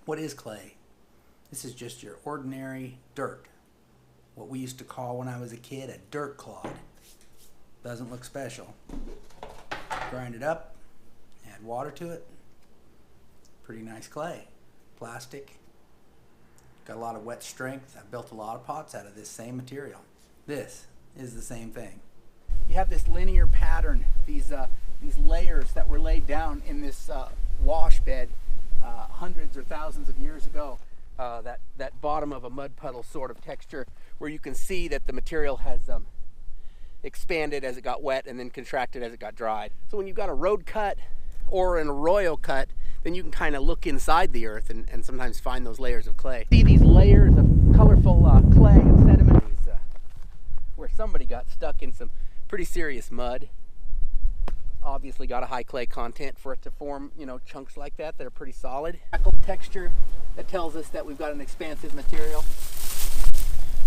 What is clay? This is just your ordinary dirt. What we used to call when I was a kid a dirt clod. Doesn't look special. Grind it up, add water to it. Pretty nice clay. Plastic. Got a lot of wet strength. I've built a lot of pots out of this same material. This is the same thing. You have this linear pattern, these layers that were laid down in this wash bed hundreds or thousands of years ago. That bottom of a mud puddle sort of texture where you can see that the material has expanded as it got wet and then contracted as it got dried. So when you've got a road cut or an arroyo cut, then you can kind of look inside the earth and sometimes find those layers of clay. See these layers of colorful clay and sediment where somebody got stuck in some pretty serious mud. Obviously got a high clay content for it to form, you know, chunks like that are pretty solid. Crackled texture that tells us that we've got an expansive material.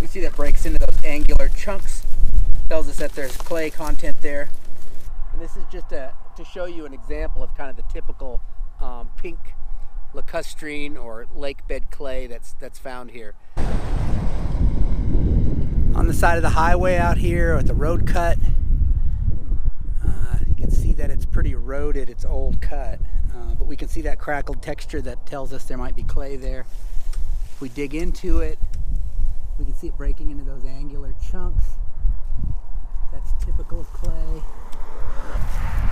We see that breaks into those angular chunks. Tells us that there's clay content there. And this is just to show you an example of kind of the typical pink lacustrine or lake bed clay that's found here. On the side of the highway out here at the road cut, you can see that it's pretty eroded, it's old cut, but we can see that crackled texture that tells us there might be clay there. If we dig into it, we can see it breaking into those angular chunks. That's typical of clay.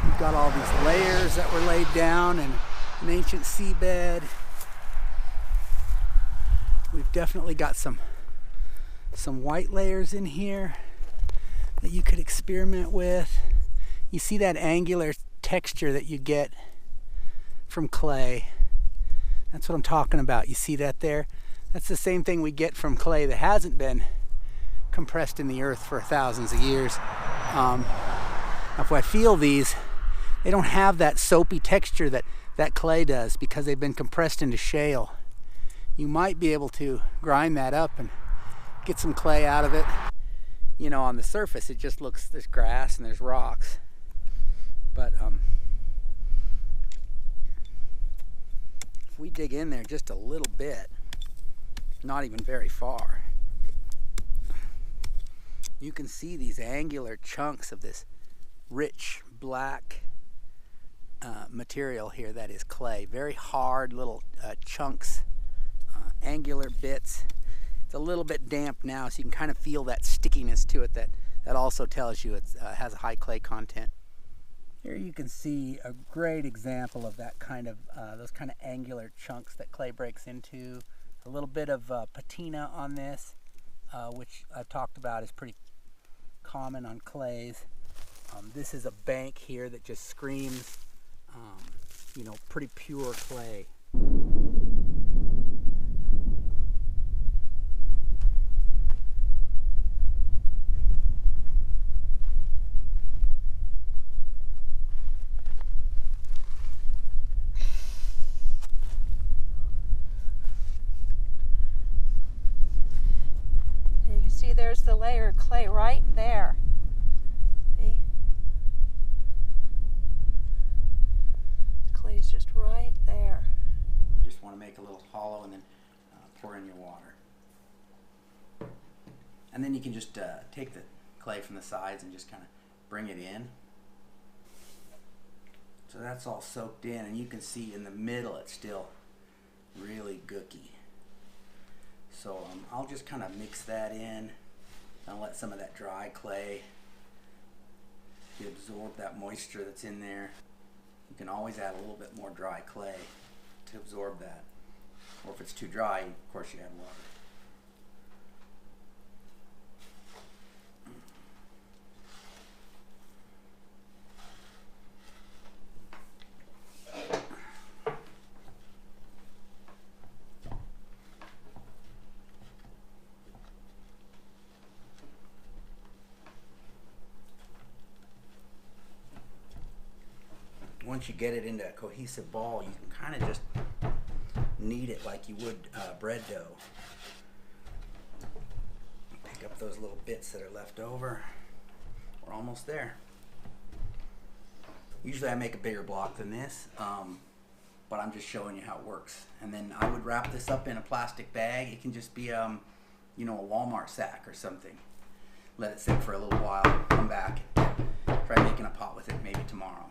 We've got all these layers that were laid down in an ancient seabed. We've definitely got some white layers in here that you could experiment with. You see that angular texture that you get from clay. That's what I'm talking about. You see that there? That's the same thing we get from clay that hasn't been compressed in the earth for thousands of years. If I feel these, they don't have that soapy texture that clay does because they've been compressed into shale. You might be able to grind that up and get some clay out of it. You know, on the surface it just looks, there's grass and there's rocks. But if we dig in there just a little bit, not even very far, you can see these angular chunks of this rich black material here that is clay. Very hard little chunks, angular bits. It's a little bit damp now, so you can kind of feel that stickiness to it that also tells you it has a high clay content. Here you can see a great example of that kind of those kind of angular chunks that clay breaks into. A little bit of patina on this, which I've talked about is pretty common on clays. This is a bank here that just screams, you know, pretty pure clay. See, there's the layer of clay right there. See? Clay's just right there. You just want to make a little hollow and then pour in your water. And then you can just take the clay from the sides and just kind of bring it in. So that's all soaked in, and you can see in the middle it's still really gooky. So I'll just kind of mix that in and let some of that dry clay absorb that moisture that's in there. You can always add a little bit more dry clay to absorb that. Or if it's too dry, of course you add water. Once you get it into a cohesive ball, you can kind of just knead it like you would bread dough. Pick up those little bits that are left over. We're almost there. Usually I make a bigger block than this, but but I'm just showing you how it works. And then I would wrap this up in a plastic bag. It can just be, a Walmart sack or something. Let it sit for a little while, come back, try making a pot with it maybe tomorrow.